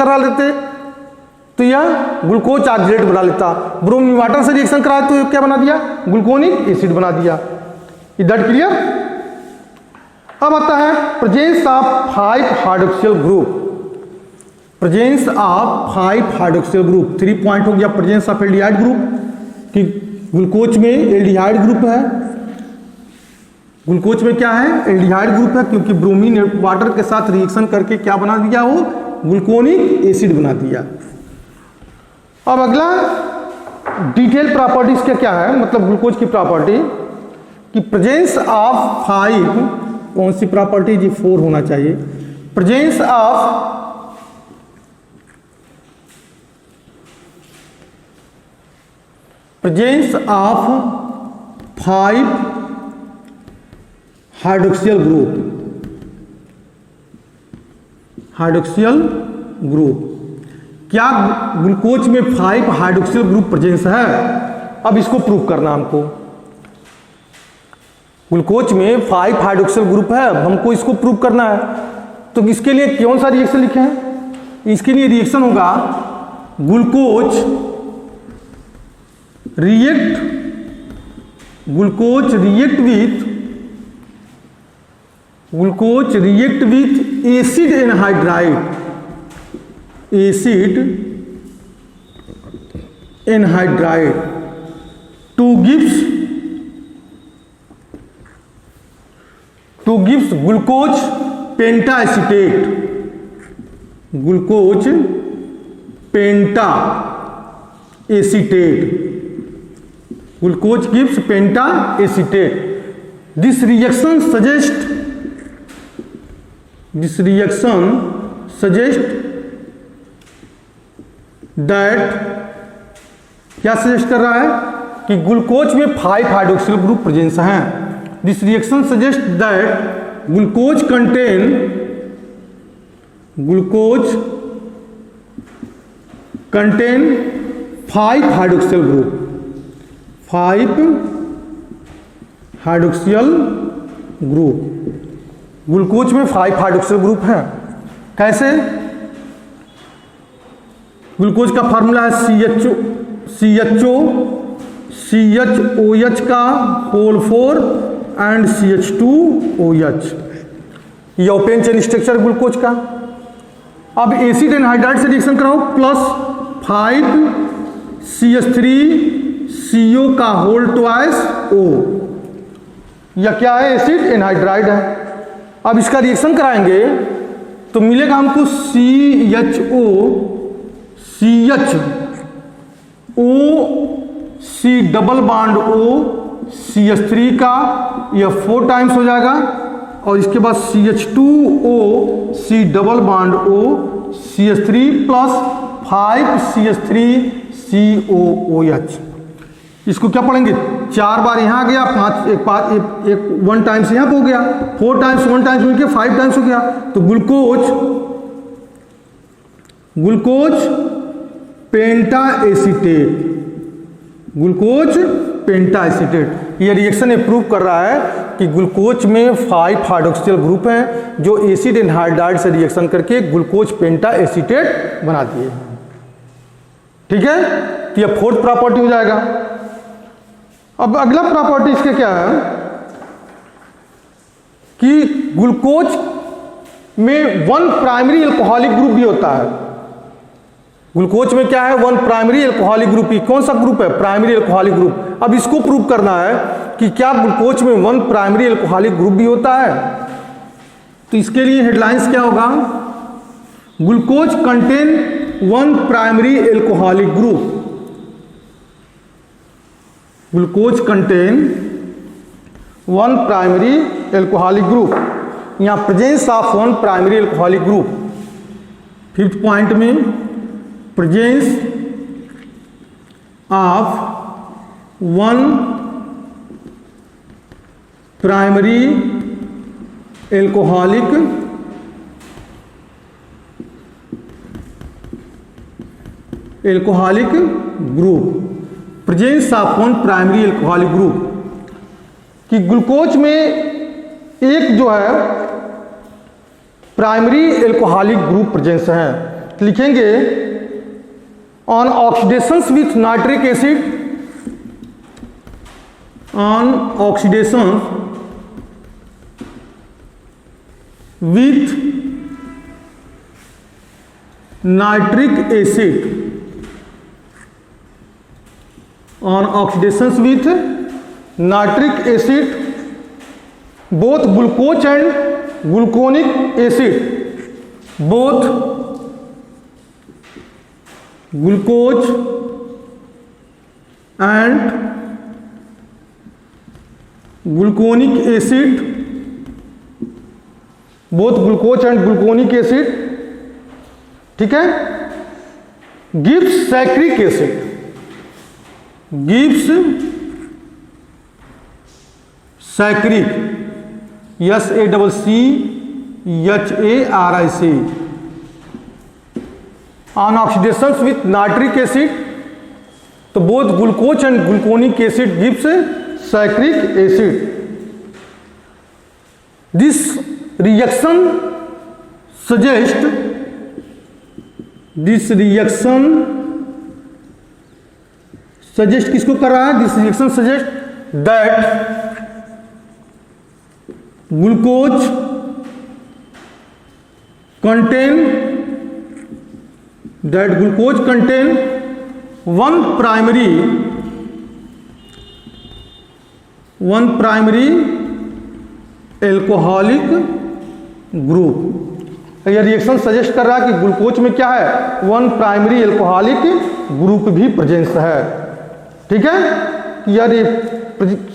करा लेते तो यह ग्लूकोज ऑक्सीडेट बना लेता। ब्रोमीन वाटर से रिएक्शन कराए तो ये क्या बना दिया, ग्लूकोनिक एसिड बना दिया। Is that clear? अब आता है presence of 5 hydroxyl group. Presence of 5 hydroxyl group 3 point हो गया। प्रेजेंस ऑफ एल्डिहाइड ग्रुप कि ग्लूकोज में एल्डिहाइड ग्रुप है। ग्लूकोज में क्या है, एल्डिहाइड ग्रुप है, क्योंकि ब्रोमीन वाटर के साथ रिएक्शन करके क्या बना दिया, वो ग्लूकोनिक एसिड बना दिया। अब अगला डिटेल प्रॉपर्टीज क्या है, मतलब ग्लूकोज की प्रॉपर्टी कि प्रेजेंस ऑफ 5, कौन सी प्रॉपर्टी जी, 4 होना चाहिए। Presence of presence of 5 hydroxyl group, hydroxyl group, क्या ग्लूकोज में 5 हाइड्रोक्सियल ग्रुप प्रेजेंस है? अब इसको प्रूव करना हमको। ग्लूकोज में 5 हाइड्रोक्सियल ग्रुप है, हमको इसको प्रूव करना है। तो इसके लिए कौन सा रिएक्शन लिखे हैं? इसके लिए रिएक्शन होगा glucose react with acid anhydride, acid anhydride to gives glucose penta acetate, glucose penta acetate, glucose gives penta acetate. This reaction suggest that, क्या सजेस्ट कर रहा है कि ग्लूकोज में 5 हाइड्रोक्सिल ग्रुप प्रेजेंस हैं। This reaction suggest that glucose contain 5 hydroxyl group, 5 hydroxyl group. Glucose में 5 hydroxyl group हैं। कैसे? ग्लूकोज का फार्मूला है CHOH का होल 4 एंड CH2OH। ये ओपन चेन स्ट्रक्चर ग्लूकोज का। अब एसिड एनहाइड्राइड से रिएक्शन कराओ, प्लस 5 CH3CO का होल ट्वाइस O, या क्या है, एसिड एनहाइड्राइड है। अब इसका रिएक्शन कराएंगे तो मिलेगा हमको C double bond O CH3 का, यह 4 टाइम्स हो जाएगा, और इसके बाद CH2O C double bond O CH3 plus 5 CH3COOH। इसको क्या पढ़ेंगे, 4 बार यहाँ आ गया, 1 टाइम्स यहाँ हो गया, 4 टाइम्स 1 टाइम्स मिलके 5 टाइम्स हो गया। तो glucose penta acetate, glucose penta acetate. ये रिएक्शन ये प्रूव कर रहा है कि ग्लूकोज में 5 हाइड्रोक्सिल ग्रुप हैं जो एसिड एनहाइड्राइड से रिएक्शन करके ग्लूकोज पेंटा एसीटेट बना दिए। ठीक है, तो ये 4th प्रॉपर्टी हो जाएगा। अब अगला प्रॉपर्टी इसके क्या है कि ग्लूकोज में 1 प्राइमरी अल्कोहलिक ग्रुप भी होता है। ग्लूकोज में क्या है, 1 प्राइमरी अल्कोहलिक ग्रुप ही। कौन सा ग्रुप है, प्राइमरी अल्कोहलिक ग्रुप। अब इसको प्रूव करना है कि क्या ग्लूकोज में 1 प्राइमरी अल्कोहलिक ग्रुप भी होता है। तो इसके लिए हेडलाइंस क्या होगा, glucose contain 1 primary alcoholic group, glucose contain 1 primary alcoholic group. यहाँ presence of 1 primary alcoholic group. 5th point में presence of 1 primary alcoholic group, presence of 1 primary alcoholic group, कि ग्लूकोज में एक जो है प्राइमरी अल्कोहलिक ग्रुप प्रेजेंस है। लिखेंगे on oxidations with nitric acid, on oxidation with nitric acid, on oxidations with nitric acid both glucose and gluconic acid, both glucose and gluconic acid, both glucose and gluconic acid, ठीक है, gives saccharic acid, gives saccharic, SACCHARIC, on oxidations with nitric acid, तो both glucose and gluconic acid gives saccharic acid. This reaction suggest, this reaction suggest किसको कर रहा है? This reaction suggest that glucose contain, that glucose contain one primary alcoholic group. यह reaction suggest कर रहा है कि ग्लूकोज में क्या है? वन प्राइमरी एल्कोहलिक ग्रुप भी प्रेजेंस है, ठीक है. यह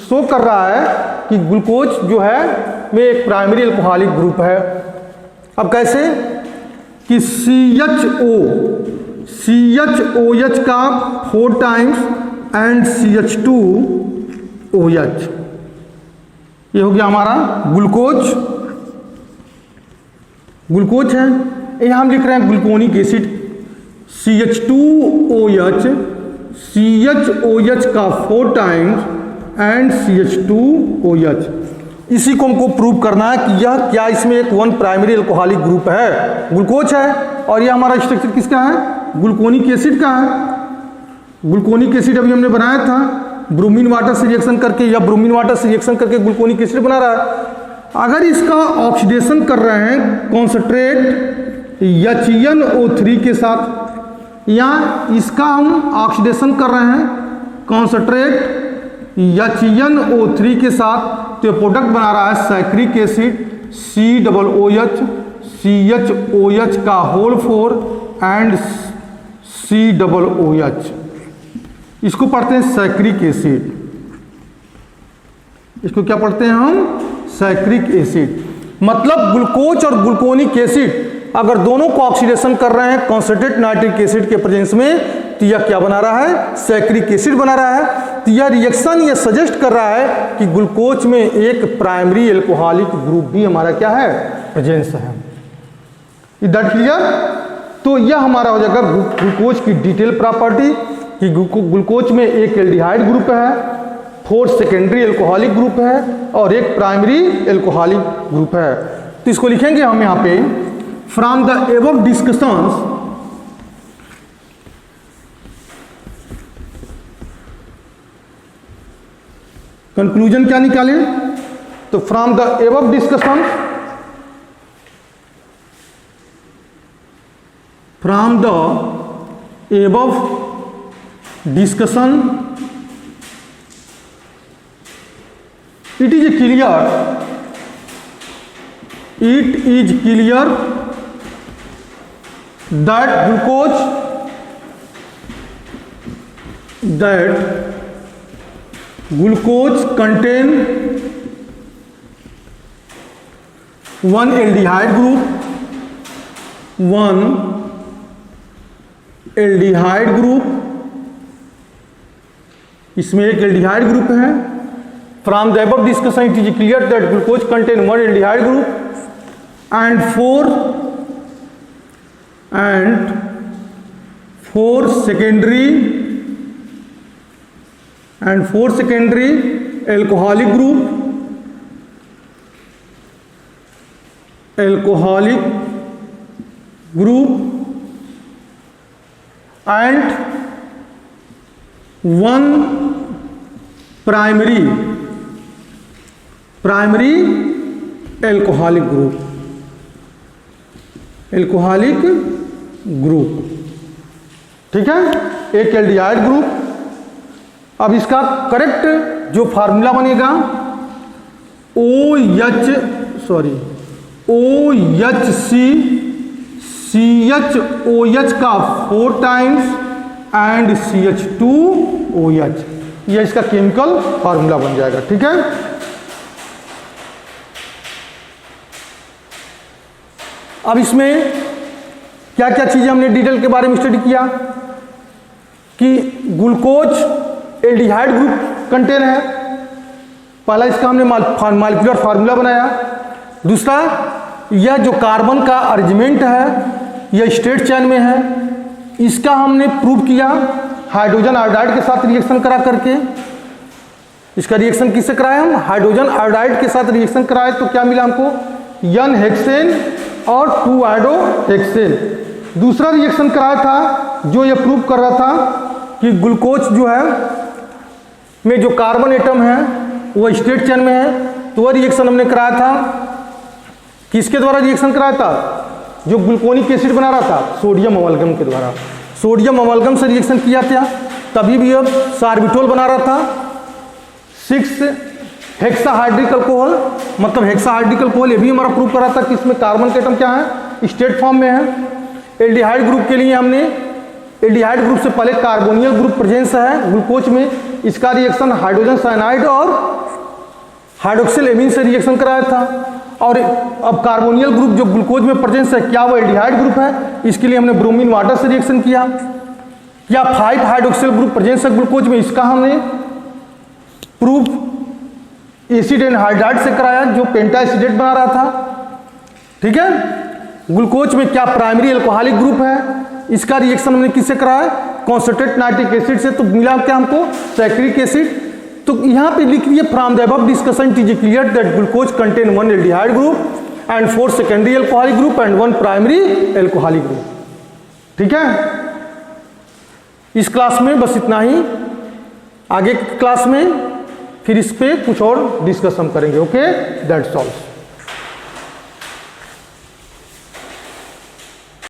शो कर रहा है कि ग्लूकोज जो है में एक प्राइमरी एल्कोहलिक ग्रुप है. अब कैसे कि CHOH का 4 टाइम्स एंड CH2OH, ये हो गया हमारा ग्लूकोज. ग्लूकोज है, यहाँ हम लिख रहे हैं ग्लूकोनिक एसिड CH2OH, CHOH का 4 टाइम्स एंड CH2OH. इसी को हमको प्रूव करना है कि यह क्या इसमें एक वन प्राइमरी एल्कोहलिक ग्रुप है, ग्लूकोज है, और यह हमारा स्ट्रक्चर किसका है? ग्लूकोनिक एसिड का है. ग्लूकोनिक एसिड अभी हमने बनाया था ब्रोमीन वाटर से रिएक्शन करके, या ब्रोमीन वाटर से रिएक्शन करके ग्लूकोनिक एसिड बना रहा है. अगर इसका ऑक्सीडेशन कर रहे हैं कॉन्सन्ट्रेट HNO3 के साथ, या इसका हम ऑक्सीडेशन कर रहे हैं कॉन्सन्ट्रेट HNO3 के साथ, तो प्रोडक्ट बना रहा है सैक्रिक एसिड COOH, CHOH का होल 4 एंड COOH. इसको पढ़ते हैं सैक्रिक एसिड. इसको क्या पढ़ते हैं हम? Saccharic acid. मतलब ग्लूकोज और ग्लूकोनिक एसिड अगर दोनों को ऑक्सीडेशन कर रहे हैं कॉन्सन्ट्रेट नाइट्रिक एसिड के प्रेजेंस में, तो यह क्या बना रहा है? सैक्रिक एसिड बना रहा है. तो यह रिएक्शन यह सजेस्ट कर रहा है कि ग्लूकोज में एक प्राइमरी एल्कोहलिक ग्रुप भी हमारा क्या है? प्रेजेंस है. Is that clear? तो यह हमारा हो जाएगा ग्लूकोज की डिटेल प्रॉपर्टी कि ग्लूकोज में एक एल्डिहाइड ग्रुप है, 4 सेकेंडरी एल्कोहलिक ग्रुप है और एक प्राइमरी एल्कोहलिक ग्रुप है. तो इसको लिखेंगे हम यहाँ पे, from the above discussions conclusion क्या निकाले? तो from the above discussion, from the above discussion it is clear that glucose contain one aldehyde group, इसमें एक एल्डिहाइड ग्रुप है. From the above discussion, it is clear that glucose contain one aldehyde group and four secondary alcoholic group and 1 primary alcoholic group, ठीक है, एक aldehyde group. अब इसका correct जो formula बनेगा CHOH का 4 टाइम्स एंड CH2OH, यह इसका केमिकल फार्मूला बन जाएगा, ठीक है। अब इसमें क्या क्या चीजें हमने डिटेल के बारे में स्टडी किया कि ग्लूकोज एल्डिहाइड ग्रुप कंटेन है, पहला इसका हमने मॉलिक्यूलर फार्मूला बनाया। दूसरा, यह जो कार्बन का अरेंजमेंट है यह स्ट्रेट चेन में है, इसका हमने प्रूव किया हाइड्रोजन आयोडाइड के साथ रिएक्शन करा करके। इसका रिएक्शन किससे कराया हम? हाइड्रोजन आयोडाइड के साथ रिएक्शन कराए तो क्या मिला हमको? N हेक्सेन और 2 आयोडोहेक्सेन। दूसरा रिएक्शन कराया था जो ये प्रूव कर रहा था कि ग्लूकोज जो है में जो कार्बन एटम है वो स्ट्रेट चेन में है, तो वह रिएक्शन हमने कराया था। किसके द्वारा रिएक्शन कराया था? जो ग्लूकोनिक एसिड बना रहा था सोडियम अमलगम के द्वारा। सोडियम अमलगम से रिएक्शन किया था, तभी भी अब सार्बिटोल बना रहा था 6 हेक्साहाइड्रिक अल्कोहल, मतलब हेक्साहाइड्रिक अल्कोहल। ये भी हमारा प्रूव करा था कि इसमें कार्बन के एटम क्या है? स्ट्रेट फॉर्म में है। एल्डिहाइड ग्रुप के लिए हमने एल्डिहाइड ग्रुप से पहले कार्बोनियल ग्रुप प्रेजेंस है ग्लूकोज में, इसका रिएक्शन हाइड्रोजन साइनाइड और हाइड्रोक्सिल एमीन से रिएक्शन कराया था। और अब कार्बोनियल ग्रुप जो ग्लूकोज में प्रेजेंस है, क्या वो एल्डिहाइड ग्रुप है? इसके लिए हमने ब्रोमीन वाटर से रिएक्शन किया। क्या 5 हाइड्रोक्सिल ग्रुप प्रेजेंस है ग्लूकोज में? इसका हमने प्रूफ एसिड एंड हाइड्राइड से कराया जो पेंटा एसिडेट बना रहा था, ठीक है। ग्लूकोज में क्या प्राइमरी एल्कोहलिक ग्रुप है? इसका रिएक्शन हमने किससे कराया? कॉन्सेंट्रेट नाइट्रिक एसिड से, तो मिला क्या हमको? Saccharic acid. तो यहाँ पे लिख दिए from the above discussion it is clear that glucose contain 1 aldehyde group and 4 secondary alcoholic group and 1 primary alcoholic group, ठीक है। इस क्लास में बस इतना ही, आगे क्लास में फिर इस पे कुछ और डिस्कशन करेंगे। Okay, that's all.